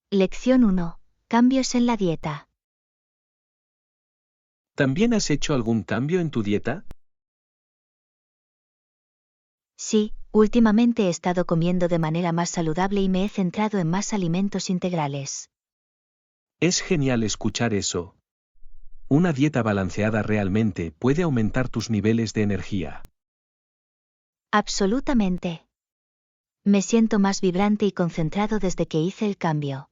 Lección 1. Cambios en la dieta. ¿También has hecho algún cambio en tu dieta? Sí, últimamente he estado comiendo de manera más saludable y me he centrado en más alimentos integrales. Es genial escuchar eso. Una dieta balanceada realmente puede aumentar tus niveles de energía. Absolutamente. Me siento más vibrante y concentrado desde que hice el cambio.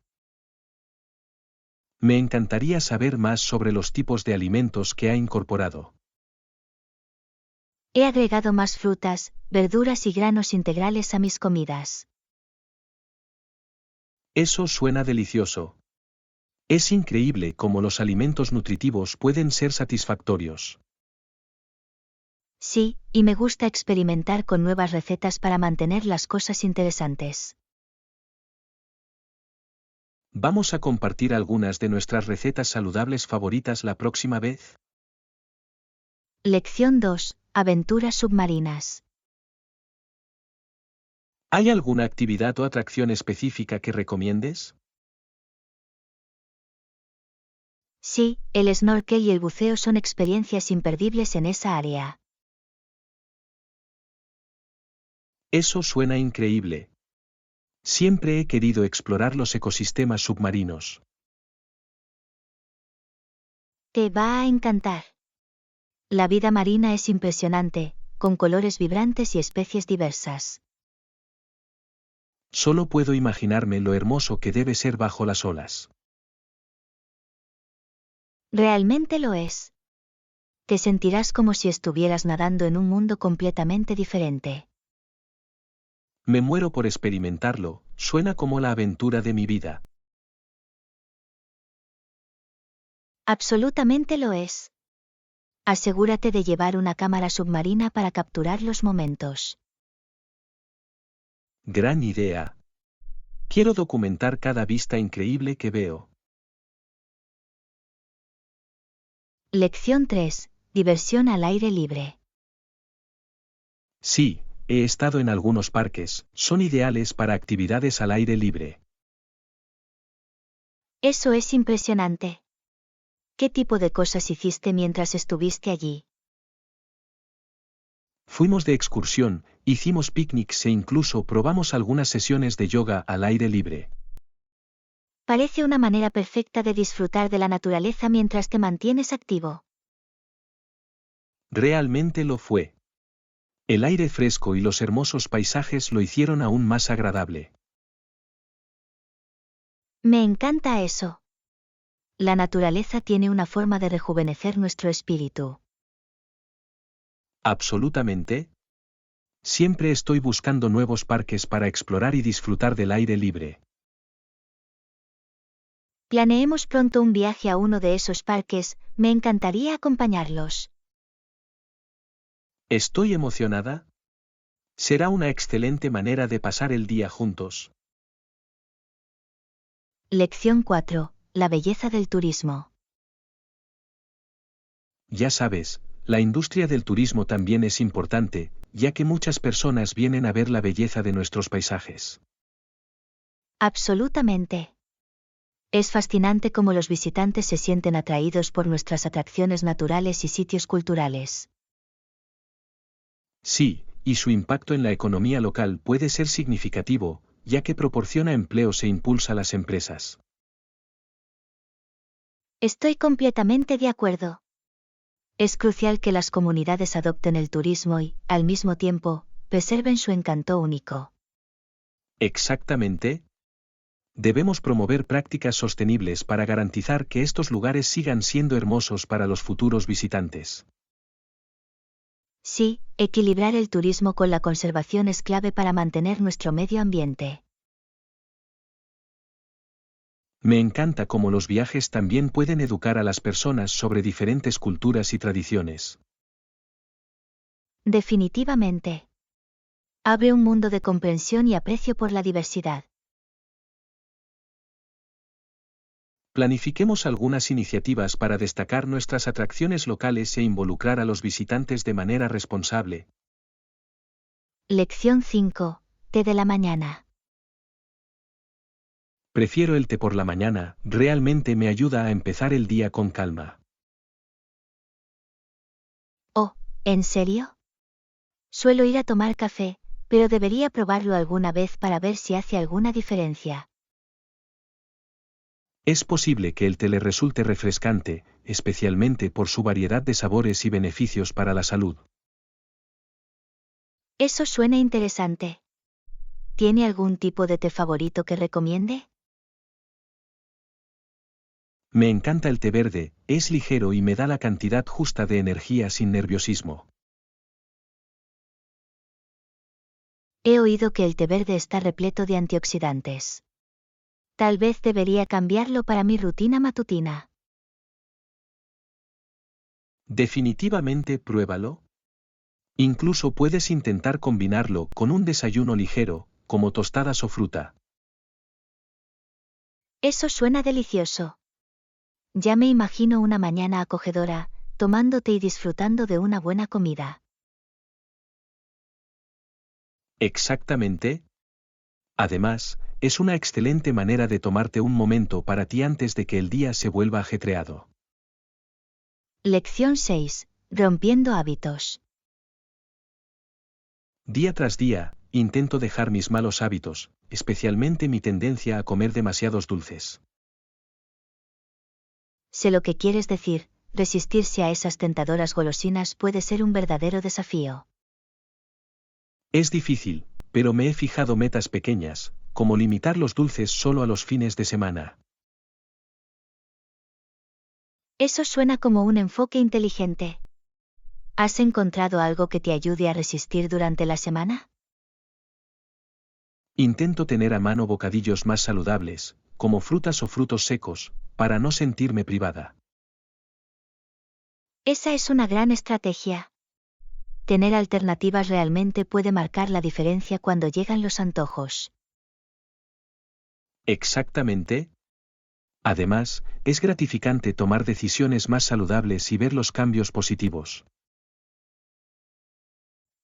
Me encantaría saber más sobre los tipos de alimentos que ha incorporado. He agregado más frutas, verduras y granos integrales a mis comidas. Eso suena delicioso. Es increíble cómo los alimentos nutritivos pueden ser satisfactorios. Sí, y me gusta experimentar con nuevas recetas para mantener las cosas interesantes. ¿Vamos a compartir algunas de nuestras recetas saludables favoritas la próxima vez? Lección 2. Aventuras submarinas. ¿Hay alguna actividad o atracción específica que recomiendes? Sí, el snorkel y el buceo son experiencias imperdibles en esa área. Eso suena increíble. Siempre he querido explorar los ecosistemas submarinos. Te va a encantar. La vida marina es impresionante, con colores vibrantes y especies diversas. Solo puedo imaginarme lo hermoso que debe ser bajo las olas. Realmente lo es. Te sentirás como si estuvieras nadando en un mundo completamente diferente. Me muero por experimentarlo, suena como la aventura de mi vida. Absolutamente lo es. Asegúrate de llevar una cámara submarina para capturar los momentos. Gran idea. Quiero documentar cada vista increíble que veo. Lección 3. Diversión al aire libre. Sí, he estado en algunos parques, son ideales para actividades al aire libre. Eso es impresionante. ¿Qué tipo de cosas hiciste mientras estuviste allí? Fuimos de excursión, hicimos picnics e incluso probamos algunas sesiones de yoga al aire libre. Parece una manera perfecta de disfrutar de la naturaleza mientras te mantienes activo. Realmente lo fue. El aire fresco y los hermosos paisajes lo hicieron aún más agradable. Me encanta eso. La naturaleza tiene una forma de rejuvenecer nuestro espíritu. Absolutamente. Siempre estoy buscando nuevos parques para explorar y disfrutar del aire libre. Planeemos pronto un viaje a uno de esos parques, me encantaría acompañarlos. ¿Estoy emocionada? Será una excelente manera de pasar el día juntos. Lección 4. La belleza del turismo. Ya sabes, la industria del turismo también es importante, ya que muchas personas vienen a ver la belleza de nuestros paisajes. Absolutamente. Es fascinante cómo los visitantes se sienten atraídos por nuestras atracciones naturales y sitios culturales. Sí, y su impacto en la economía local puede ser significativo, ya que proporciona empleos e impulsa las empresas. Estoy completamente de acuerdo. Es crucial que las comunidades adopten el turismo y, al mismo tiempo, preserven su encanto único. Exactamente. Debemos promover prácticas sostenibles para garantizar que estos lugares sigan siendo hermosos para los futuros visitantes. Sí, equilibrar el turismo con la conservación es clave para mantener nuestro medio ambiente. Me encanta cómo los viajes también pueden educar a las personas sobre diferentes culturas y tradiciones. Definitivamente. Abre un mundo de comprensión y aprecio por la diversidad. Planifiquemos algunas iniciativas para destacar nuestras atracciones locales e involucrar a los visitantes de manera responsable. Lección 5. Té de la mañana. Prefiero el té por la mañana, realmente me ayuda a empezar el día con calma. Oh, ¿en serio? Suelo ir a tomar café, pero debería probarlo alguna vez para ver si hace alguna diferencia. Es posible que el té le resulte refrescante, especialmente por su variedad de sabores y beneficios para la salud. Eso suena interesante. ¿Tiene algún tipo de té favorito que recomiende? Me encanta el té verde, es ligero y me da la cantidad justa de energía sin nerviosismo. He oído que el té verde está repleto de antioxidantes. Tal vez debería cambiarlo para mi rutina matutina. Definitivamente pruébalo. Incluso puedes intentar combinarlo con un desayuno ligero, como tostadas o fruta. Eso suena delicioso. Ya me imagino una mañana acogedora, tomándote y disfrutando de una buena comida. Exactamente. Además, es una excelente manera de tomarte un momento para ti antes de que el día se vuelva ajetreado. Lección 6. Rompiendo hábitos. Día tras día, intento dejar mis malos hábitos, especialmente mi tendencia a comer demasiados dulces. Sé lo que quieres decir, resistirse a esas tentadoras golosinas puede ser un verdadero desafío. Es difícil, pero me he fijado metas pequeñas, como limitar los dulces solo a los fines de semana. Eso suena como un enfoque inteligente. ¿Has encontrado algo que te ayude a resistir durante la semana? Intento tener a mano bocadillos más saludables, como frutas o frutos secos, para no sentirme privada. Esa es una gran estrategia. Tener alternativas realmente puede marcar la diferencia cuando llegan los antojos. Exactamente. Además, es gratificante tomar decisiones más saludables y ver los cambios positivos.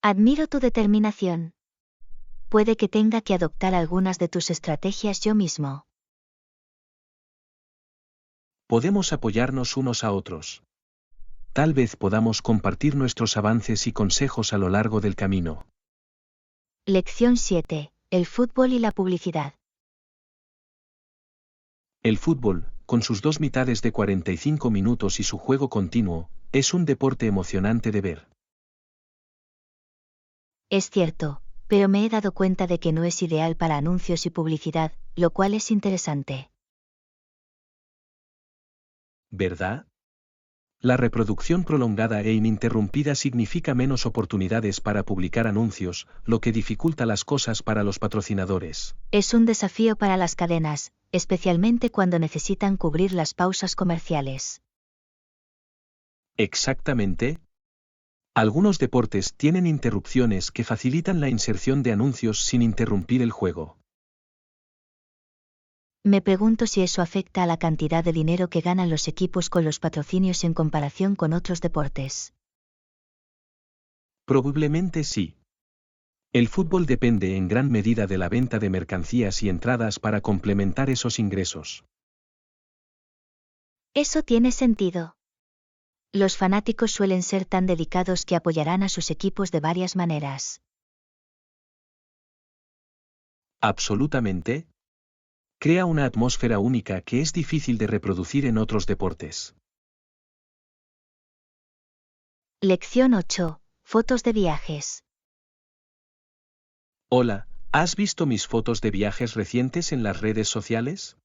Admiro tu determinación. Puede que tenga que adoptar algunas de tus estrategias yo mismo. Podemos apoyarnos unos a otros. Tal vez podamos compartir nuestros avances y consejos a lo largo del camino. Lección 7. El fútbol y la publicidad. El fútbol, con sus dos mitades de 45 minutos y su juego continuo, es un deporte emocionante de ver. Es cierto, pero me he dado cuenta de que no es ideal para anuncios y publicidad, lo cual es interesante. ¿Verdad? La reproducción prolongada e ininterrumpida significa menos oportunidades para publicar anuncios, lo que dificulta las cosas para los patrocinadores. Es un desafío para las cadenas, especialmente cuando necesitan cubrir las pausas comerciales. Exactamente. Algunos deportes tienen interrupciones que facilitan la inserción de anuncios sin interrumpir el juego. Me pregunto si eso afecta a la cantidad de dinero que ganan los equipos con los patrocinios en comparación con otros deportes. Probablemente sí. El fútbol depende en gran medida de la venta de mercancías y entradas para complementar esos ingresos. Eso tiene sentido. Los fanáticos suelen ser tan dedicados que apoyarán a sus equipos de varias maneras. Absolutamente. Crea una atmósfera única que es difícil de reproducir en otros deportes. Lección 8. Fotos de viajes. Hola, ¿has visto mis fotos de viajes recientes en las redes sociales?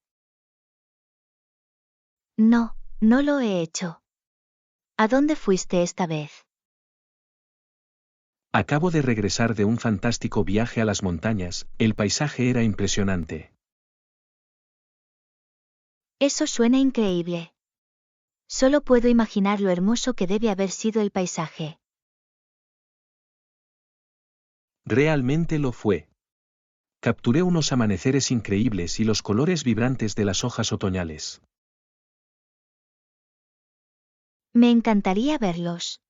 No, no lo he hecho. ¿A dónde fuiste esta vez? Acabo de regresar de un fantástico viaje a las montañas, el paisaje era impresionante. Eso suena increíble. Solo puedo imaginar lo hermoso que debe haber sido el paisaje. Realmente lo fue. Capturé unos amaneceres increíbles y los colores vibrantes de las hojas otoñales. Me encantaría verlos.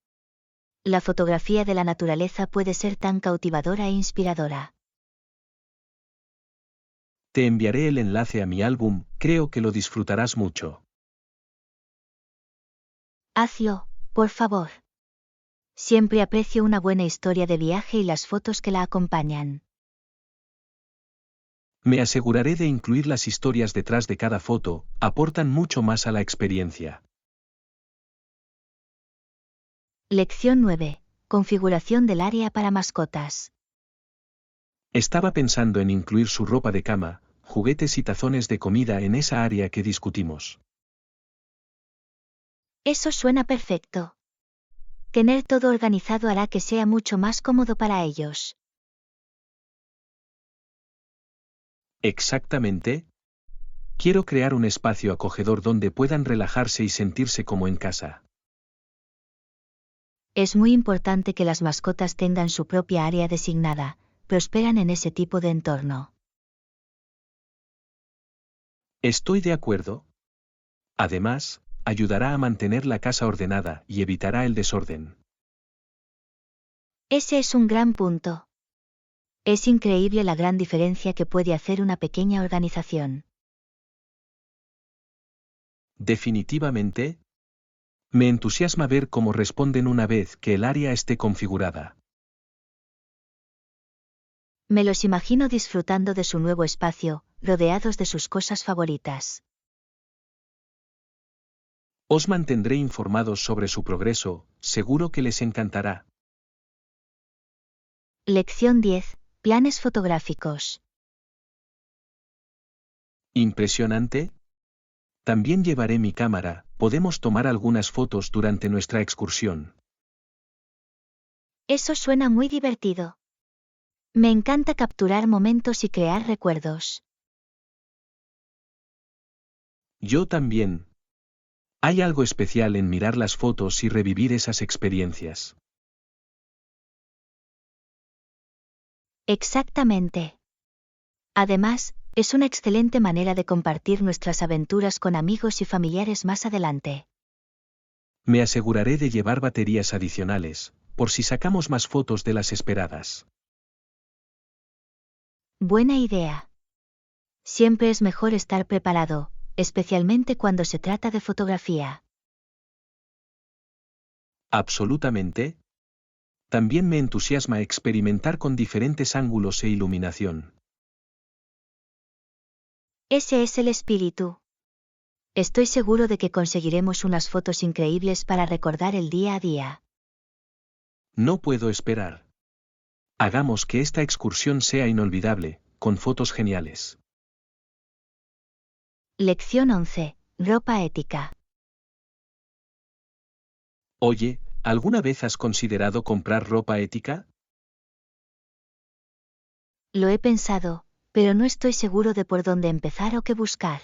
La fotografía de la naturaleza puede ser tan cautivadora e inspiradora. Te enviaré el enlace a mi álbum, creo que lo disfrutarás mucho. Hazlo, por favor. Siempre aprecio una buena historia de viaje y las fotos que la acompañan. Me aseguraré de incluir las historias detrás de cada foto, aportan mucho más a la experiencia. Lección 9. Configuración del área para mascotas. Estaba pensando en incluir su ropa de cama, juguetes y tazones de comida en esa área que discutimos. Eso suena perfecto. Tener todo organizado hará que sea mucho más cómodo para ellos. Exactamente. Quiero crear un espacio acogedor donde puedan relajarse y sentirse como en casa. Es muy importante que las mascotas tengan su propia área designada, prosperan en ese tipo de entorno. Estoy de acuerdo. Además, ayudará a mantener la casa ordenada y evitará el desorden. Ese es un gran punto. Es increíble la gran diferencia que puede hacer una pequeña organización. Definitivamente. Me entusiasma ver cómo responden una vez que el área esté configurada. Me los imagino disfrutando de su nuevo espacio, rodeados de sus cosas favoritas. Os mantendré informados sobre su progreso, seguro que les encantará. Lección 10. Planes fotográficos. ¿Impresionante? También llevaré mi cámara, podemos tomar algunas fotos durante nuestra excursión. Eso suena muy divertido. Me encanta capturar momentos y crear recuerdos. Yo también. Hay algo especial en mirar las fotos y revivir esas experiencias. Exactamente. Además, es una excelente manera de compartir nuestras aventuras con amigos y familiares más adelante. Me aseguraré de llevar baterías adicionales, por si sacamos más fotos de las esperadas. Buena idea. Siempre es mejor estar preparado, especialmente cuando se trata de fotografía. Absolutamente. También me entusiasma experimentar con diferentes ángulos e iluminación. Ese es el espíritu. Estoy seguro de que conseguiremos unas fotos increíbles para recordar el día a día. No puedo esperar. Hagamos que esta excursión sea inolvidable, con fotos geniales. Lección 11. Ropa ética. Oye, ¿alguna vez has considerado comprar ropa ética? Lo he pensado, pero no estoy seguro de por dónde empezar o qué buscar.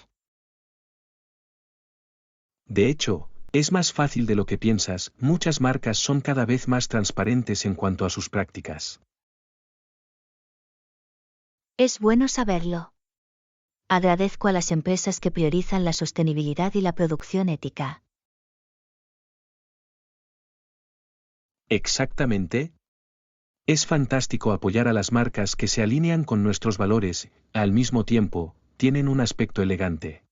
De hecho, es más fácil de lo que piensas, muchas marcas son cada vez más transparentes en cuanto a sus prácticas. Es bueno saberlo. Agradezco a las empresas que priorizan la sostenibilidad y la producción ética. Exactamente. Es fantástico apoyar a las marcas que se alinean con nuestros valores, al mismo tiempo, tienen un aspecto elegante.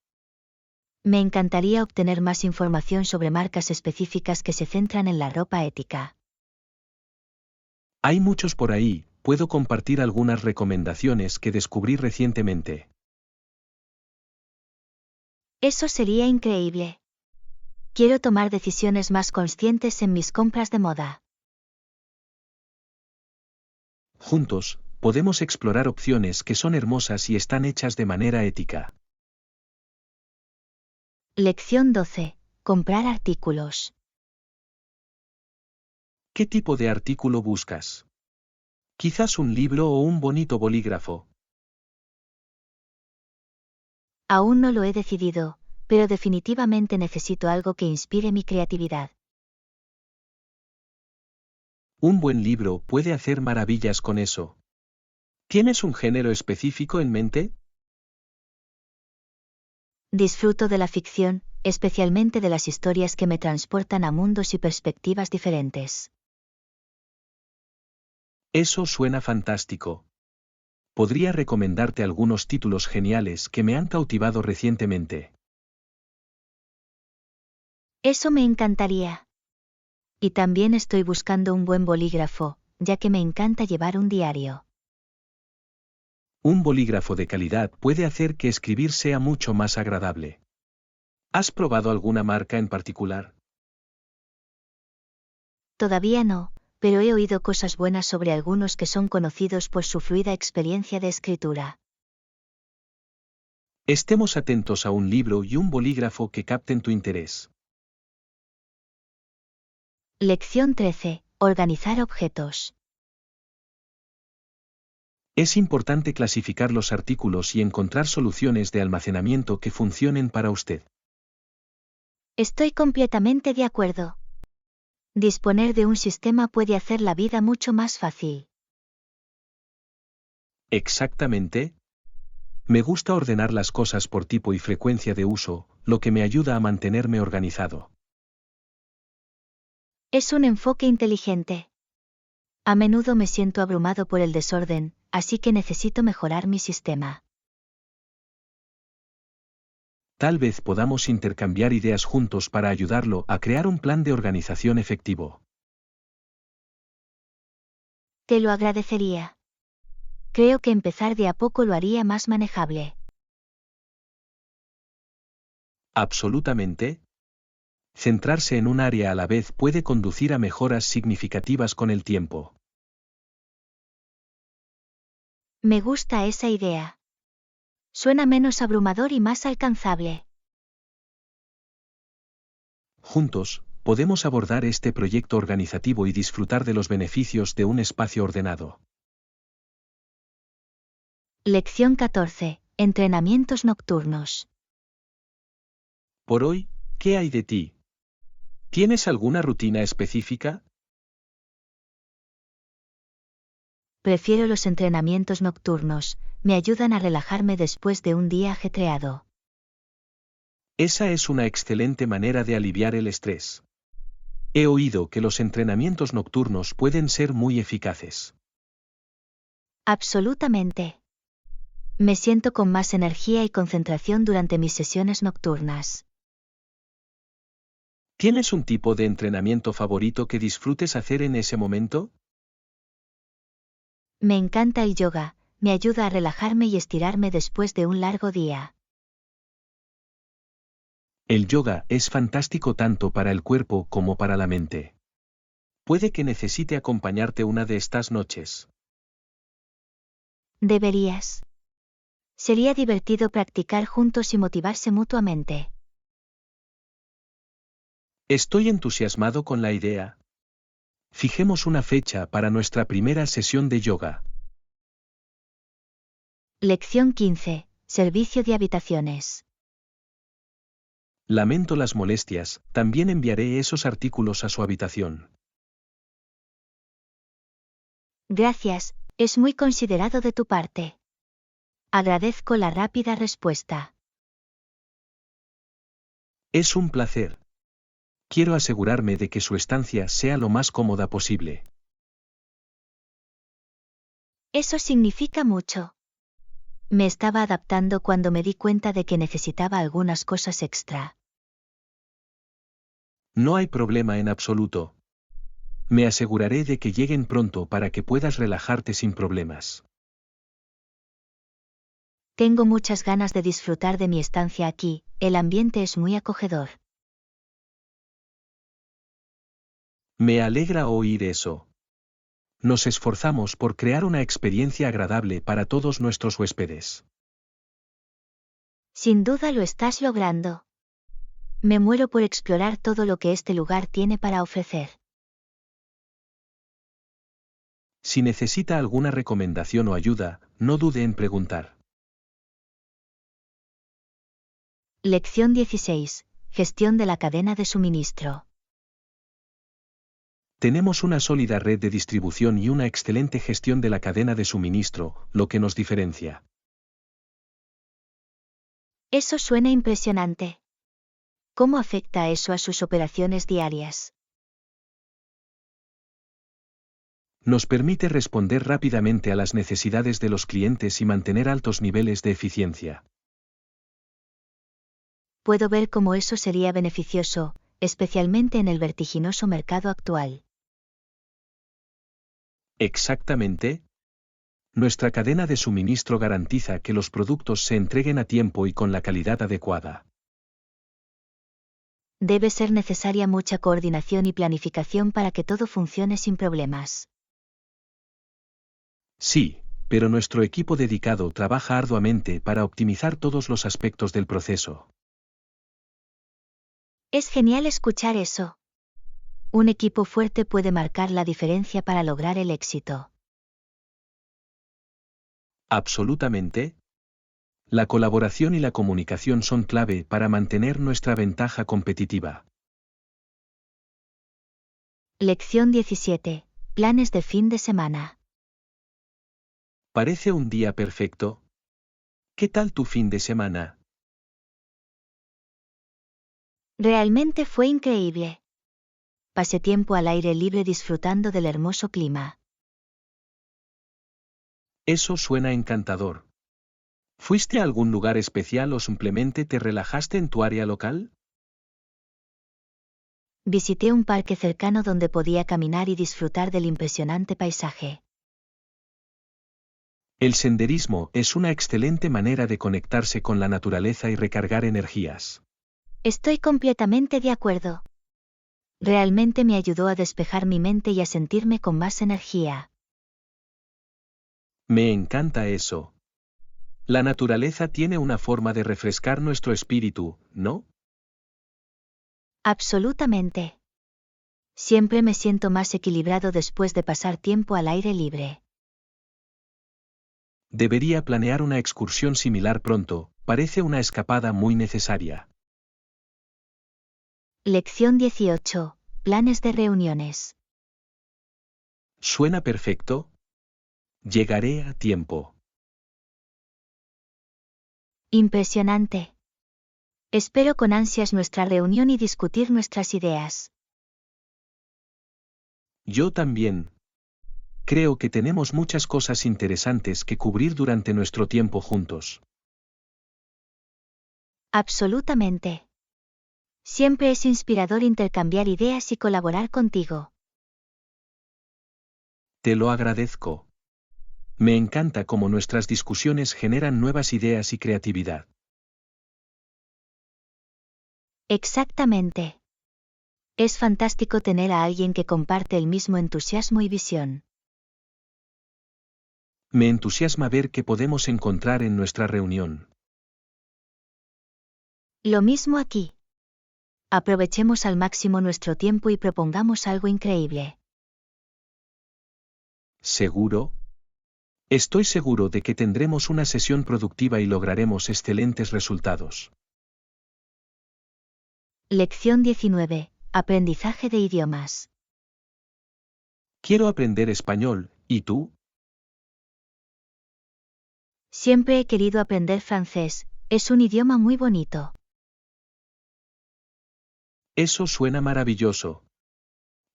Me encantaría obtener más información sobre marcas específicas que se centran en la ropa ética. Hay muchos por ahí, puedo compartir algunas recomendaciones que descubrí recientemente. Eso sería increíble. Quiero tomar decisiones más conscientes en mis compras de moda. Juntos, podemos explorar opciones que son hermosas y están hechas de manera ética. Lección 12. Comprar artículos. ¿Qué tipo de artículo buscas? Quizás un libro o un bonito bolígrafo. Aún no lo he decidido, pero definitivamente necesito algo que inspire mi creatividad. Un buen libro puede hacer maravillas con eso. ¿Tienes un género específico en mente? Disfruto de la ficción, especialmente de las historias que me transportan a mundos y perspectivas diferentes. Eso suena fantástico. Podría recomendarte algunos títulos geniales que me han cautivado recientemente. Eso me encantaría. Y también estoy buscando un buen bolígrafo, ya que me encanta llevar un diario. Un bolígrafo de calidad puede hacer que escribir sea mucho más agradable. ¿Has probado alguna marca en particular? Todavía no, pero he oído cosas buenas sobre algunos que son conocidos por su fluida experiencia de escritura. Estemos atentos a un libro y un bolígrafo que capten tu interés. Lección 13. Organizar objetos. Es importante clasificar los artículos y encontrar soluciones de almacenamiento que funcionen para usted. Estoy completamente de acuerdo. Disponer de un sistema puede hacer la vida mucho más fácil. Exactamente. Me gusta ordenar las cosas por tipo y frecuencia de uso, lo que me ayuda a mantenerme organizado. Es un enfoque inteligente. A menudo me siento abrumado por el desorden, así que necesito mejorar mi sistema. Tal vez podamos intercambiar ideas juntos para ayudarlo a crear un plan de organización efectivo. Te lo agradecería. Creo que empezar de a poco lo haría más manejable. Absolutamente. Centrarse en un área a la vez puede conducir a mejoras significativas con el tiempo. Me gusta esa idea. Suena menos abrumador y más alcanzable. Juntos, podemos abordar este proyecto organizativo y disfrutar de los beneficios de un espacio ordenado. Lección 14. Entrenamientos nocturnos. Por hoy, ¿qué hay de ti? ¿Tienes alguna rutina específica? Prefiero los entrenamientos nocturnos, me ayudan a relajarme después de un día ajetreado. Esa es una excelente manera de aliviar el estrés. He oído que los entrenamientos nocturnos pueden ser muy eficaces. Absolutamente. Me siento con más energía y concentración durante mis sesiones nocturnas. ¿Tienes un tipo de entrenamiento favorito que disfrutes hacer en ese momento? Me encanta el yoga, me ayuda a relajarme y estirarme después de un largo día. El yoga es fantástico tanto para el cuerpo como para la mente. Puede que necesite acompañarte una de estas noches. Deberías. Sería divertido practicar juntos y motivarse mutuamente. Estoy entusiasmado con la idea. Fijemos una fecha para nuestra primera sesión de yoga. Lección 15. Servicio de habitaciones. Lamento las molestias, también enviaré esos artículos a su habitación. Gracias, es muy considerado de tu parte. Agradezco la rápida respuesta. Es un placer. Quiero asegurarme de que su estancia sea lo más cómoda posible. Eso significa mucho. Me estaba adaptando cuando me di cuenta de que necesitaba algunas cosas extra. No hay problema en absoluto. Me aseguraré de que lleguen pronto para que puedas relajarte sin problemas. Tengo muchas ganas de disfrutar de mi estancia aquí, el ambiente es muy acogedor. Me alegra oír eso. Nos esforzamos por crear una experiencia agradable para todos nuestros huéspedes. Sin duda lo estás logrando. Me muero por explorar todo lo que este lugar tiene para ofrecer. Si necesita alguna recomendación o ayuda, no dude en preguntar. Lección 16. Gestión de la cadena de suministro. Tenemos una sólida red de distribución y una excelente gestión de la cadena de suministro, lo que nos diferencia. Eso suena impresionante. ¿Cómo afecta eso a sus operaciones diarias? Nos permite responder rápidamente a las necesidades de los clientes y mantener altos niveles de eficiencia. Puedo ver cómo eso sería beneficioso, especialmente en el vertiginoso mercado actual. Exactamente. Nuestra cadena de suministro garantiza que los productos se entreguen a tiempo y con la calidad adecuada. Debe ser necesaria mucha coordinación y planificación para que todo funcione sin problemas. Sí, pero nuestro equipo dedicado trabaja arduamente para optimizar todos los aspectos del proceso. Es genial escuchar eso. Un equipo fuerte puede marcar la diferencia para lograr el éxito. Absolutamente. La colaboración y la comunicación son clave para mantener nuestra ventaja competitiva. Lección 17. Planes de fin de semana. ¿Parece un día perfecto? ¿Qué tal tu fin de semana? Realmente fue increíble. Pasé tiempo al aire libre disfrutando del hermoso clima. Eso suena encantador. ¿Fuiste a algún lugar especial o simplemente te relajaste en tu área local? Visité un parque cercano donde podía caminar y disfrutar del impresionante paisaje. El senderismo es una excelente manera de conectarse con la naturaleza y recargar energías. Estoy completamente de acuerdo. Realmente me ayudó a despejar mi mente y a sentirme con más energía. Me encanta eso. La naturaleza tiene una forma de refrescar nuestro espíritu, ¿no? Absolutamente. Siempre me siento más equilibrado después de pasar tiempo al aire libre. Debería planear una excursión similar pronto, parece una escapada muy necesaria. Lección 18. Planes de reuniones. ¿Suena perfecto? Llegaré a tiempo. Impresionante. Espero con ansias nuestra reunión y discutir nuestras ideas. Yo también. Creo que tenemos muchas cosas interesantes que cubrir durante nuestro tiempo juntos. Absolutamente. Siempre es inspirador intercambiar ideas y colaborar contigo. Te lo agradezco. Me encanta cómo nuestras discusiones generan nuevas ideas y creatividad. Exactamente. Es fantástico tener a alguien que comparte el mismo entusiasmo y visión. Me entusiasma ver qué podemos encontrar en nuestra reunión. Lo mismo aquí. Aprovechemos al máximo nuestro tiempo y propongamos algo increíble. ¿Seguro? Estoy seguro de que tendremos una sesión productiva y lograremos excelentes resultados. Lección 19. Aprendizaje de idiomas. Quiero aprender español, ¿y tú? Siempre he querido aprender francés, es un idioma muy bonito. Eso suena maravilloso.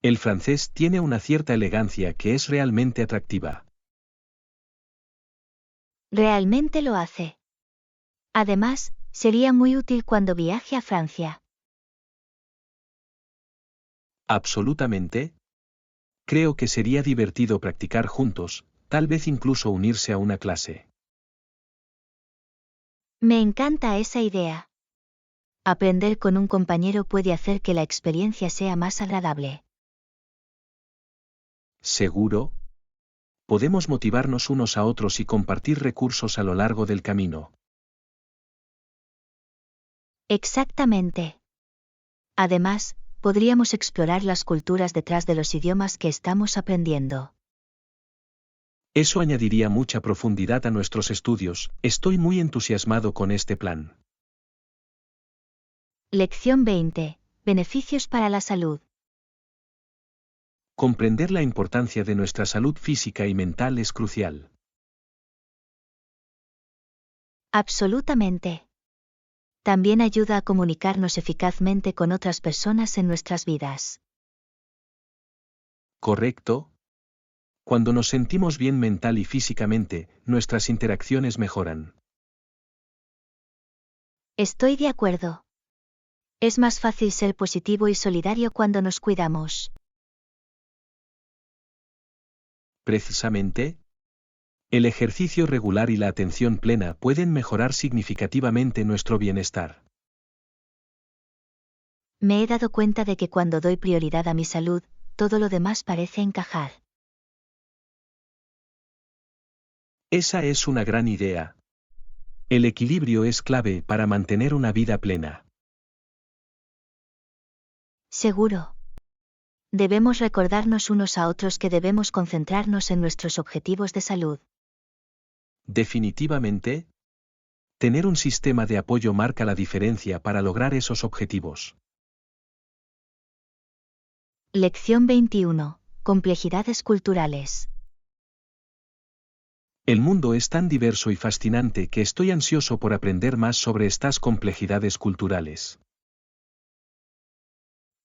El francés tiene una cierta elegancia que es realmente atractiva. Realmente lo hace. Además, sería muy útil cuando viaje a Francia. Absolutamente. Creo que sería divertido practicar juntos, tal vez incluso unirse a una clase. Me encanta esa idea. Aprender con un compañero puede hacer que la experiencia sea más agradable. ¿Seguro? Podemos motivarnos unos a otros y compartir recursos a lo largo del camino. Exactamente. Además, podríamos explorar las culturas detrás de los idiomas que estamos aprendiendo. Eso añadiría mucha profundidad a nuestros estudios, estoy muy entusiasmado con este plan. Lección 20. Beneficios para la salud. Comprender la importancia de nuestra salud física y mental es crucial. Absolutamente. También ayuda a comunicarnos eficazmente con otras personas en nuestras vidas. ¿Correcto? Cuando nos sentimos bien mental y físicamente, nuestras interacciones mejoran. Estoy de acuerdo. Es más fácil ser positivo y solidario cuando nos cuidamos. Precisamente, el ejercicio regular y la atención plena pueden mejorar significativamente nuestro bienestar. Me he dado cuenta de que cuando doy prioridad a mi salud, todo lo demás parece encajar. Esa es una gran idea. El equilibrio es clave para mantener una vida plena. Seguro. Debemos recordarnos unos a otros que debemos concentrarnos en nuestros objetivos de salud. Definitivamente, tener un sistema de apoyo marca la diferencia para lograr esos objetivos. Lección 21. Complejidades culturales. El mundo es tan diverso y fascinante que estoy ansioso por aprender más sobre estas complejidades culturales.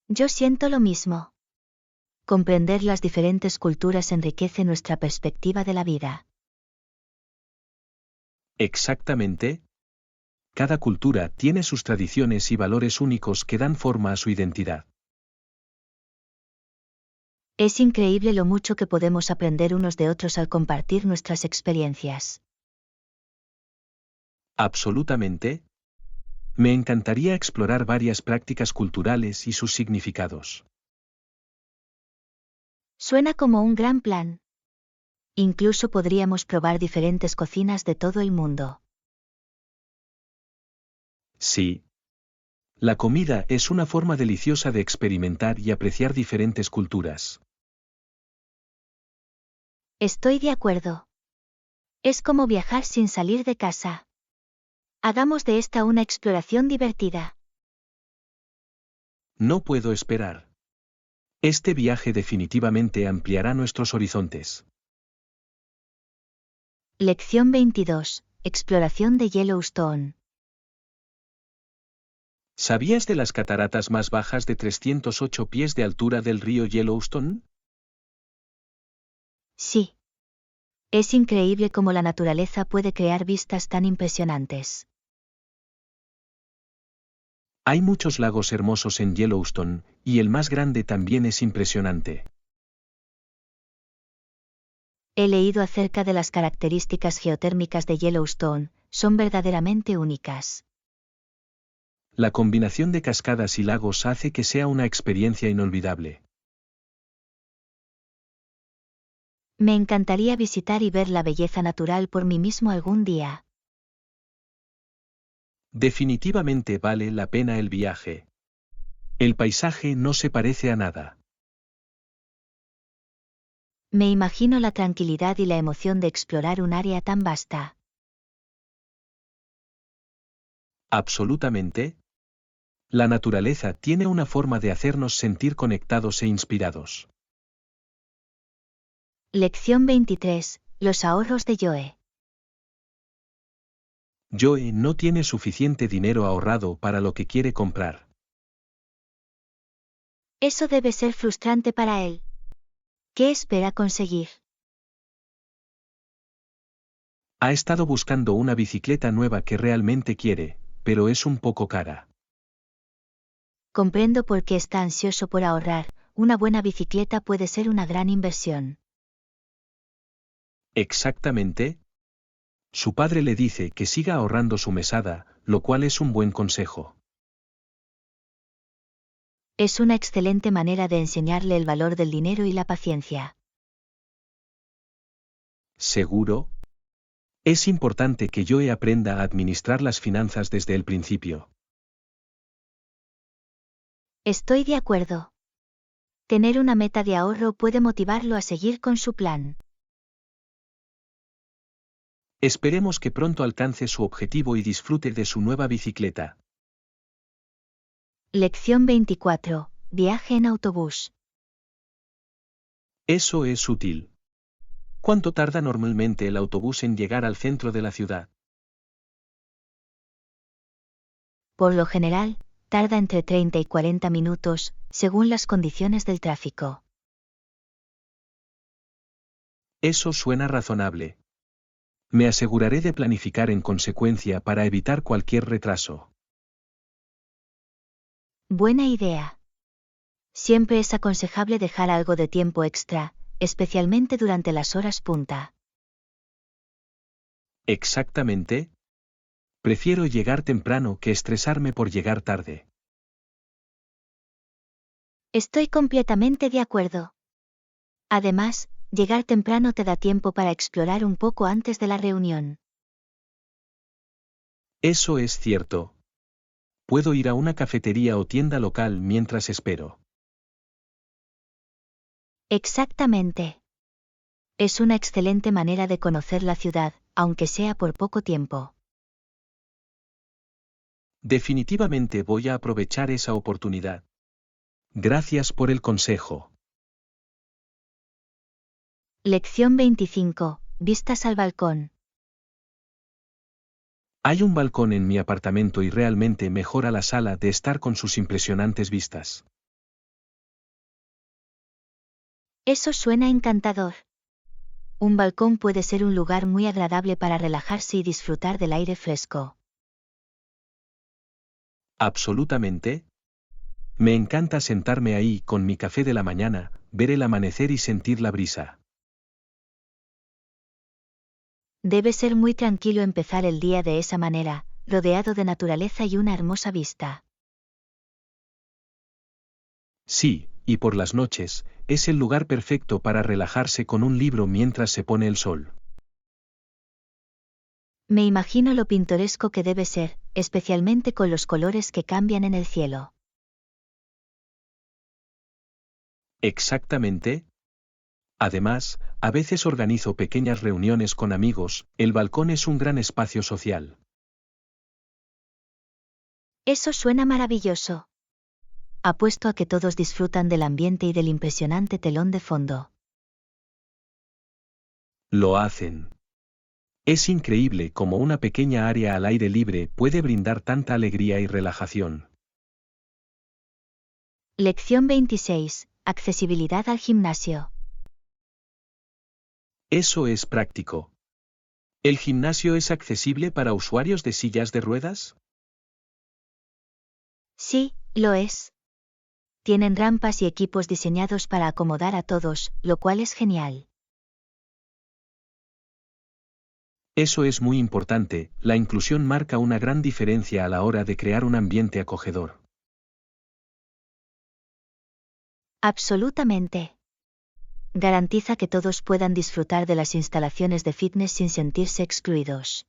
Yo siento lo mismo. Comprender las diferentes culturas enriquece nuestra perspectiva de la vida. Exactamente. Cada cultura tiene sus tradiciones y valores únicos que dan forma a su identidad. Es increíble lo mucho que podemos aprender unos de otros al compartir nuestras experiencias. Absolutamente. Me encantaría explorar varias prácticas culturales y sus significados. Suena como un gran plan. Incluso podríamos probar diferentes cocinas de todo el mundo. Sí. La comida es una forma deliciosa de experimentar y apreciar diferentes culturas. Estoy de acuerdo. Es como viajar sin salir de casa. Hagamos de esta una exploración divertida. No puedo esperar. Este viaje definitivamente ampliará nuestros horizontes. Lección 22. Exploración de Yellowstone. ¿Sabías de las cataratas más bajas de 308 pies de altura del río Yellowstone? Sí. Es increíble cómo la naturaleza puede crear vistas tan impresionantes. Hay muchos lagos hermosos en Yellowstone, y el más grande también es impresionante. He leído acerca de las características geotérmicas de Yellowstone, son verdaderamente únicas. La combinación de cascadas y lagos hace que sea una experiencia inolvidable. Me encantaría visitar y ver la belleza natural por mí mismo algún día. Definitivamente vale la pena el viaje. El paisaje no se parece a nada. Me imagino la tranquilidad y la emoción de explorar un área tan vasta. Absolutamente. La naturaleza tiene una forma de hacernos sentir conectados e inspirados. Lección 23. Los ahorros de Joe. Joe no tiene suficiente dinero ahorrado para lo que quiere comprar. Eso debe ser frustrante para él. ¿Qué espera conseguir? Ha estado buscando una bicicleta nueva que realmente quiere, pero es un poco cara. Comprendo por qué está ansioso por ahorrar, una buena bicicleta puede ser una gran inversión. Exactamente. Su padre le dice que siga ahorrando su mesada, lo cual es un buen consejo. Es una excelente manera de enseñarle el valor del dinero y la paciencia. ¿Seguro? Es importante que Joe aprenda a administrar las finanzas desde el principio. Estoy de acuerdo. Tener una meta de ahorro puede motivarlo a seguir con su plan. Esperemos que pronto alcance su objetivo y disfrute de su nueva bicicleta. Lección 24. Viaje en autobús. Eso es útil. ¿Cuánto tarda normalmente el autobús en llegar al centro de la ciudad? Por lo general, tarda entre 30 y 40 minutos, según las condiciones del tráfico. Eso suena razonable. Me aseguraré de planificar en consecuencia para evitar cualquier retraso. Buena idea. Siempre es aconsejable dejar algo de tiempo extra, especialmente durante las horas punta. Exactamente. Prefiero llegar temprano que estresarme por llegar tarde. Estoy completamente de acuerdo. Además, llegar temprano te da tiempo para explorar un poco antes de la reunión. Eso es cierto. Puedo ir a una cafetería o tienda local mientras espero. Exactamente. Es una excelente manera de conocer la ciudad, aunque sea por poco tiempo. Definitivamente voy a aprovechar esa oportunidad. Gracias por el consejo. Lección 25. Vistas al balcón. Hay un balcón en mi apartamento y realmente mejora la sala de estar con sus impresionantes vistas. Eso suena encantador. Un balcón puede ser un lugar muy agradable para relajarse y disfrutar del aire fresco. Absolutamente. Me encanta sentarme ahí con mi café de la mañana, ver el amanecer y sentir la brisa. Debe ser muy tranquilo empezar el día de esa manera, rodeado de naturaleza y una hermosa vista. Sí, y por las noches, es el lugar perfecto para relajarse con un libro mientras se pone el sol. Me imagino lo pintoresco que debe ser, especialmente con los colores que cambian en el cielo. Exactamente. Además, a veces organizo pequeñas reuniones con amigos, el balcón es un gran espacio social. Eso suena maravilloso. Apuesto a que todos disfrutan del ambiente y del impresionante telón de fondo. Lo hacen. Es increíble cómo una pequeña área al aire libre puede brindar tanta alegría y relajación. Lección 26. Accesibilidad al gimnasio. Eso es práctico. ¿El gimnasio es accesible para usuarios de sillas de ruedas? Sí, lo es. Tienen rampas y equipos diseñados para acomodar a todos, lo cual es genial. Eso es muy importante, la inclusión marca una gran diferencia a la hora de crear un ambiente acogedor. Absolutamente. Garantiza que todos puedan disfrutar de las instalaciones de fitness sin sentirse excluidos.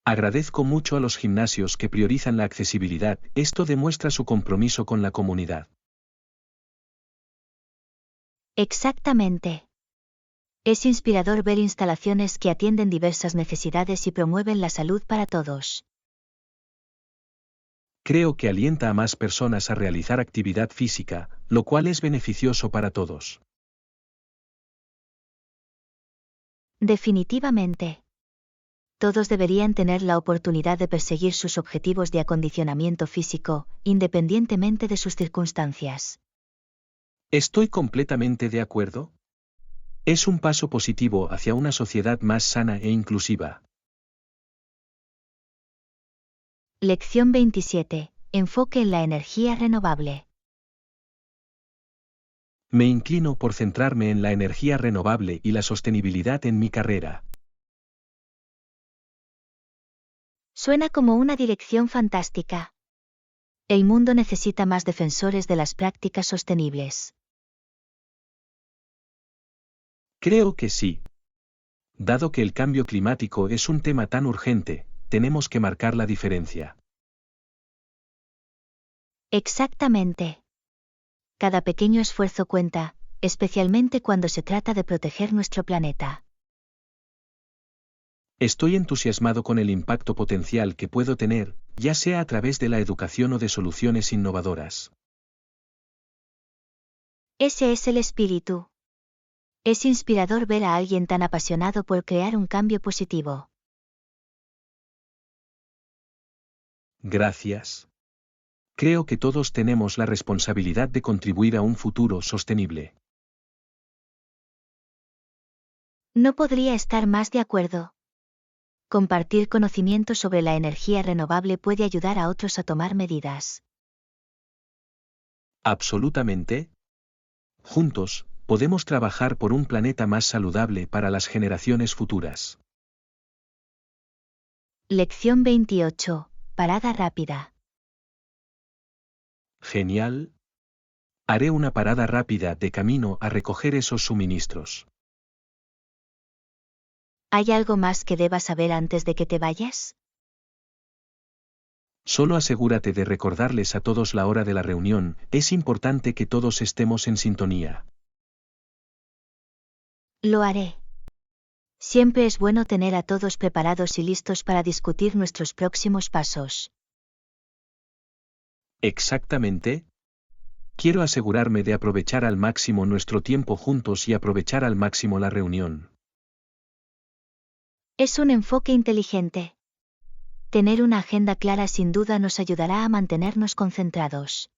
Agradezco mucho a los gimnasios que priorizan la accesibilidad, esto demuestra su compromiso con la comunidad. Exactamente. Es inspirador ver instalaciones que atienden diversas necesidades y promueven la salud para todos. Creo que alienta a más personas a realizar actividad física, lo cual es beneficioso para todos. Definitivamente. Todos deberían tener la oportunidad de perseguir sus objetivos de acondicionamiento físico, independientemente de sus circunstancias. Estoy completamente de acuerdo. Es un paso positivo hacia una sociedad más sana e inclusiva. Lección 27. Enfoque en la energía renovable. Me inclino por centrarme en la energía renovable y la sostenibilidad en mi carrera. Suena como una dirección fantástica. El mundo necesita más defensores de las prácticas sostenibles. Creo que sí. Dado que el cambio climático es un tema tan urgente, tenemos que marcar la diferencia. Exactamente. Cada pequeño esfuerzo cuenta, especialmente cuando se trata de proteger nuestro planeta. Estoy entusiasmado con el impacto potencial que puedo tener, ya sea a través de la educación o de soluciones innovadoras. Ese es el espíritu. Es inspirador ver a alguien tan apasionado por crear un cambio positivo. Gracias. Creo que todos tenemos la responsabilidad de contribuir a un futuro sostenible. No podría estar más de acuerdo. Compartir conocimiento sobre la energía renovable puede ayudar a otros a tomar medidas. Absolutamente. Juntos, podemos trabajar por un planeta más saludable para las generaciones futuras. Lección 28. Parada rápida. Genial. Haré una parada rápida de camino a recoger esos suministros. ¿Hay algo más que debas saber antes de que te vayas? Solo asegúrate de recordarles a todos la hora de la reunión, es importante que todos estemos en sintonía. Lo haré. Siempre es bueno tener a todos preparados y listos para discutir nuestros próximos pasos. Exactamente. Quiero asegurarme de aprovechar al máximo nuestro tiempo juntos y aprovechar al máximo la reunión. Es un enfoque inteligente. Tener una agenda clara sin duda nos ayudará a mantenernos concentrados.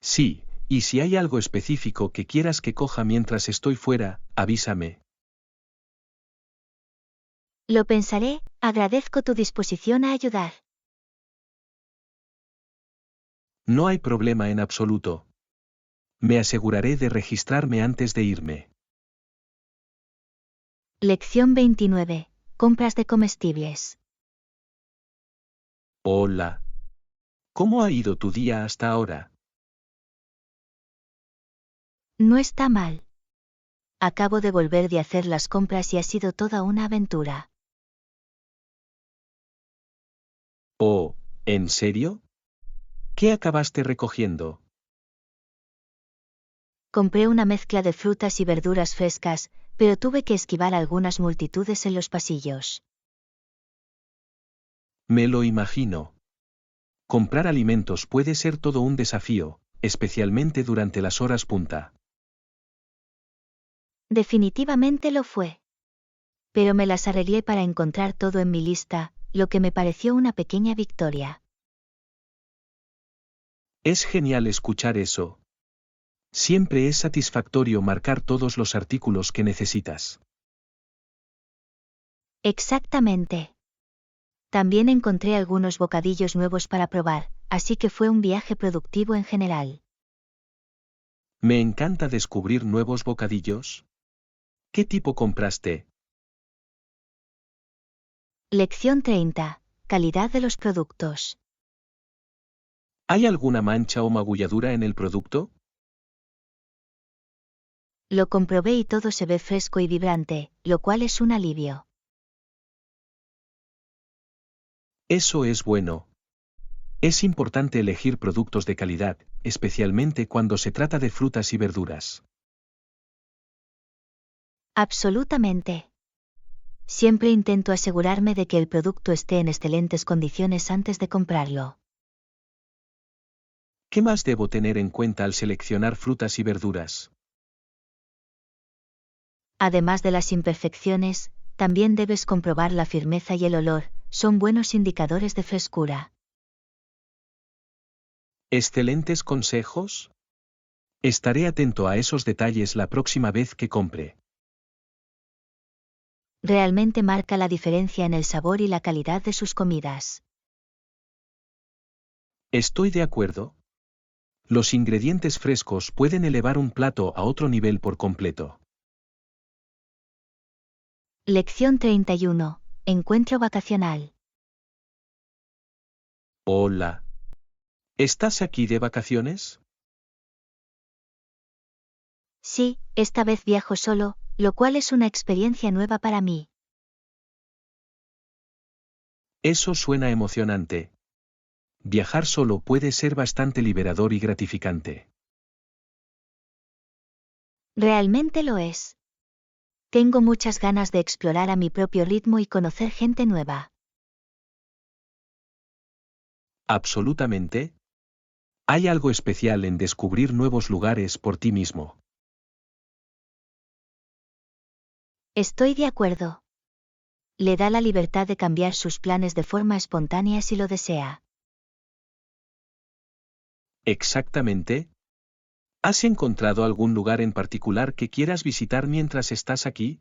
Sí, y si hay algo específico que quieras que coja mientras estoy fuera, avísame. Lo pensaré, agradezco tu disposición a ayudar. No hay problema en absoluto. Me aseguraré de registrarme antes de irme. Lección 29. Compras de comestibles. Hola. ¿Cómo ha ido tu día hasta ahora? No está mal. Acabo de volver de hacer las compras y ha sido toda una aventura. Oh, ¿en serio? ¿Qué acabaste recogiendo? Compré una mezcla de frutas y verduras frescas, pero tuve que esquivar algunas multitudes en los pasillos. Me lo imagino. Comprar alimentos puede ser todo un desafío, especialmente durante las horas punta. Definitivamente lo fue. Pero me las arreglé para encontrar todo en mi lista, lo que me pareció una pequeña victoria. Es genial escuchar eso. Siempre es satisfactorio marcar todos los artículos que necesitas. Exactamente. También encontré algunos bocadillos nuevos para probar, así que fue un viaje productivo en general. Me encanta descubrir nuevos bocadillos. ¿Qué tipo compraste? Lección 30. Calidad de los productos. ¿Hay alguna mancha o magulladura en el producto? Lo comprobé y todo se ve fresco y vibrante, lo cual es un alivio. Eso es bueno. Es importante elegir productos de calidad, especialmente cuando se trata de frutas y verduras. Absolutamente. Siempre intento asegurarme de que el producto esté en excelentes condiciones antes de comprarlo. ¿Qué más debo tener en cuenta al seleccionar frutas y verduras? Además de las imperfecciones, también debes comprobar la firmeza y el olor, son buenos indicadores de frescura. ¿Excelentes consejos? Estaré atento a esos detalles la próxima vez que compre. Realmente marca la diferencia en el sabor y la calidad de sus comidas. Estoy de acuerdo. Los ingredientes frescos pueden elevar un plato a otro nivel por completo. Lección 31. Encuentro vacacional. Hola. ¿Estás aquí de vacaciones? Sí, esta vez viajo solo, lo cual es una experiencia nueva para mí. Eso suena emocionante. Viajar solo puede ser bastante liberador y gratificante. Realmente lo es. Tengo muchas ganas de explorar a mi propio ritmo y conocer gente nueva. Absolutamente. Hay algo especial en descubrir nuevos lugares por ti mismo. Estoy de acuerdo. Le da la libertad de cambiar sus planes de forma espontánea si lo desea. Exactamente. ¿Has encontrado algún lugar en particular que quieras visitar mientras estás aquí?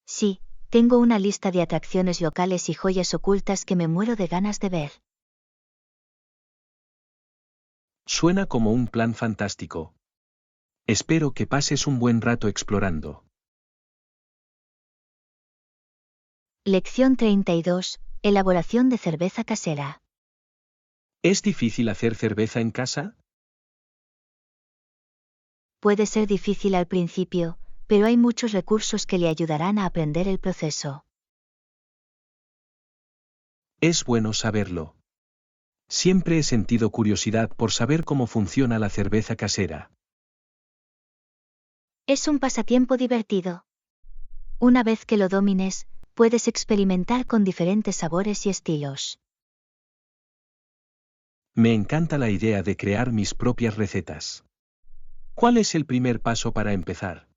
Sí, tengo una lista de atracciones locales y joyas ocultas que me muero de ganas de ver. Suena como un plan fantástico. Espero que pases un buen rato explorando. Lección 32. Elaboración de cerveza casera. ¿Es difícil hacer cerveza en casa? Puede ser difícil al principio, pero hay muchos recursos que le ayudarán a aprender el proceso. Es bueno saberlo. Siempre he sentido curiosidad por saber cómo funciona la cerveza casera. Es un pasatiempo divertido. Una vez que lo domines, puedes experimentar con diferentes sabores y estilos. Me encanta la idea de crear mis propias recetas. ¿Cuál es el primer paso para empezar?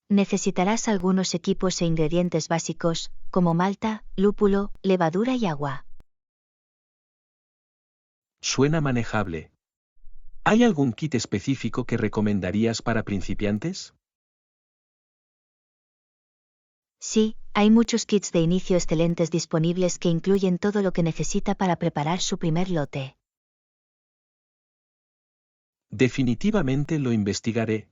Necesitarás algunos equipos e ingredientes básicos, como malta, lúpulo, levadura y agua. Suena manejable. ¿Hay algún kit específico que recomendarías para principiantes? Sí, hay muchos kits de inicio excelentes disponibles que incluyen todo lo que necesita para preparar su primer lote. Definitivamente lo investigaré.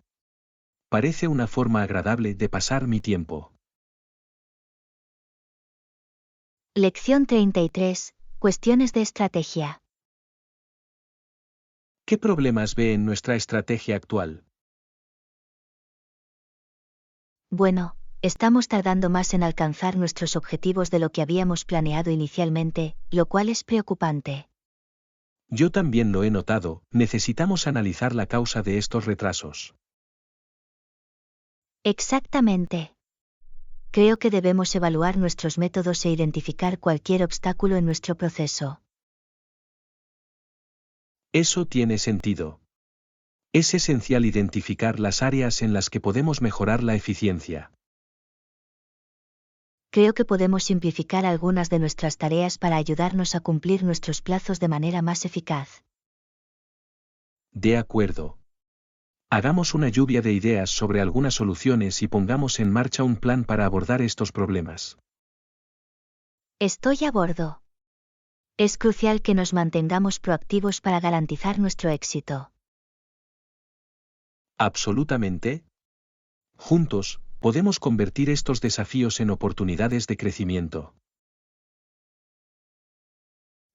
Parece una forma agradable de pasar mi tiempo. Lección 33. Cuestiones de estrategia. ¿Qué problemas ve en nuestra estrategia actual? Bueno, estamos tardando más en alcanzar nuestros objetivos de lo que habíamos planeado inicialmente, lo cual es preocupante. Yo también lo he notado, necesitamos analizar la causa de estos retrasos. Exactamente. Creo que debemos evaluar nuestros métodos e identificar cualquier obstáculo en nuestro proceso. Eso tiene sentido. Es esencial identificar las áreas en las que podemos mejorar la eficiencia. Creo que podemos simplificar algunas de nuestras tareas para ayudarnos a cumplir nuestros plazos de manera más eficaz. De acuerdo. Hagamos una lluvia de ideas sobre algunas soluciones y pongamos en marcha un plan para abordar estos problemas. Estoy a bordo. Es crucial que nos mantengamos proactivos para garantizar nuestro éxito. Absolutamente. Juntos, podemos convertir estos desafíos en oportunidades de crecimiento.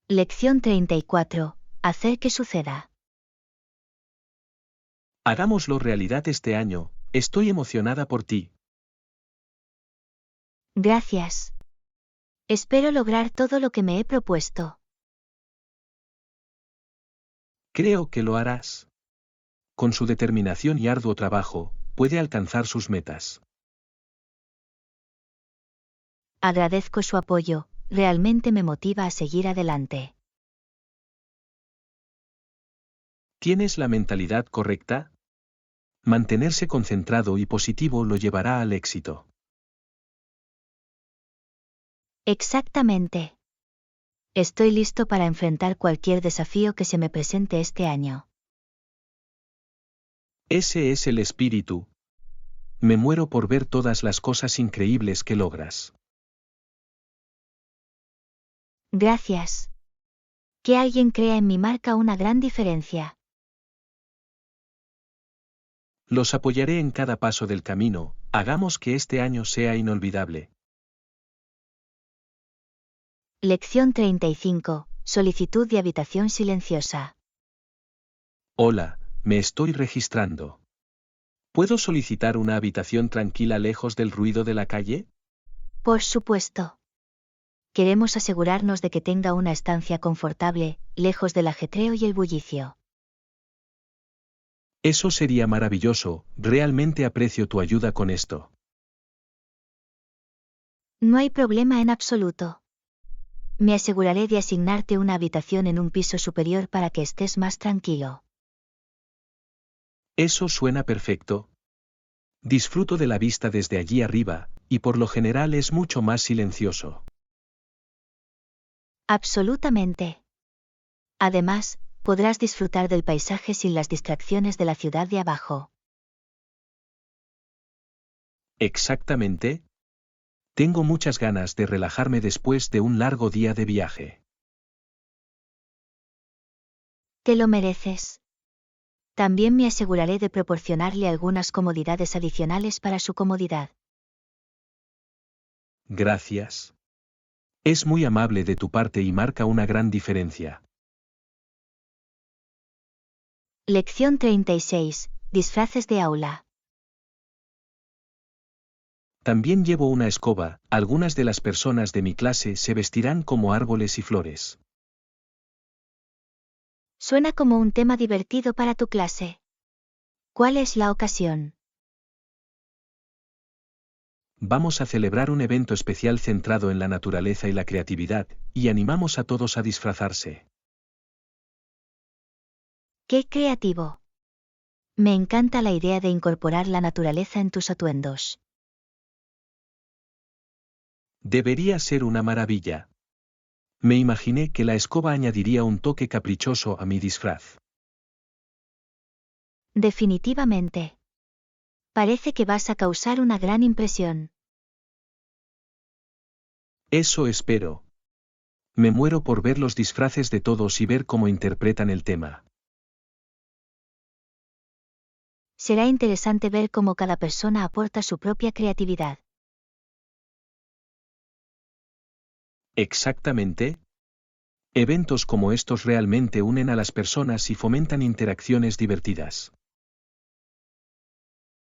Lección 34. Hacer que suceda. Hagámoslo realidad este año, estoy emocionada por ti. Gracias. Espero lograr todo lo que me he propuesto. Creo que lo harás. Con su determinación y arduo trabajo, puede alcanzar sus metas. Agradezco su apoyo, realmente me motiva a seguir adelante. ¿Tienes la mentalidad correcta? Mantenerse concentrado y positivo lo llevará al éxito. Exactamente. Estoy listo para enfrentar cualquier desafío que se me presente este año. Ese es el espíritu. Me muero por ver todas las cosas increíbles que logras. Gracias. Que alguien crea en mi marca una gran diferencia. Los apoyaré en cada paso del camino, hagamos que este año sea inolvidable. Lección 35. Solicitud de habitación silenciosa. Hola, me estoy registrando. ¿Puedo solicitar una habitación tranquila lejos del ruido de la calle? Por supuesto. Queremos asegurarnos de que tenga una estancia confortable, lejos del ajetreo y el bullicio. Eso sería maravilloso, realmente aprecio tu ayuda con esto. No hay problema en absoluto. Me aseguraré de asignarte una habitación en un piso superior para que estés más tranquilo. Eso suena perfecto. Disfruto de la vista desde allí arriba, y por lo general es mucho más silencioso. Absolutamente. Además, podrás disfrutar del paisaje sin las distracciones de la ciudad de abajo. Exactamente. Tengo muchas ganas de relajarme después de un largo día de viaje. Te lo mereces. También me aseguraré de proporcionarle algunas comodidades adicionales para su comodidad. Gracias. Es muy amable de tu parte y marca una gran diferencia. Lección 36. Disfraces de aula. También llevo una escoba. Algunas de las personas de mi clase se vestirán como árboles y flores. Suena como un tema divertido para tu clase. ¿Cuál es la ocasión? Vamos a celebrar un evento especial centrado en la naturaleza y la creatividad, y animamos a todos a disfrazarse. ¡Qué creativo! Me encanta la idea de incorporar la naturaleza en tus atuendos. Debería ser una maravilla. Me imaginé que la escoba añadiría un toque caprichoso a mi disfraz. Definitivamente. Parece que vas a causar una gran impresión. Eso espero. Me muero por ver los disfraces de todos y ver cómo interpretan el tema. Será interesante ver cómo cada persona aporta su propia creatividad. Exactamente. Eventos como estos realmente unen a las personas y fomentan interacciones divertidas.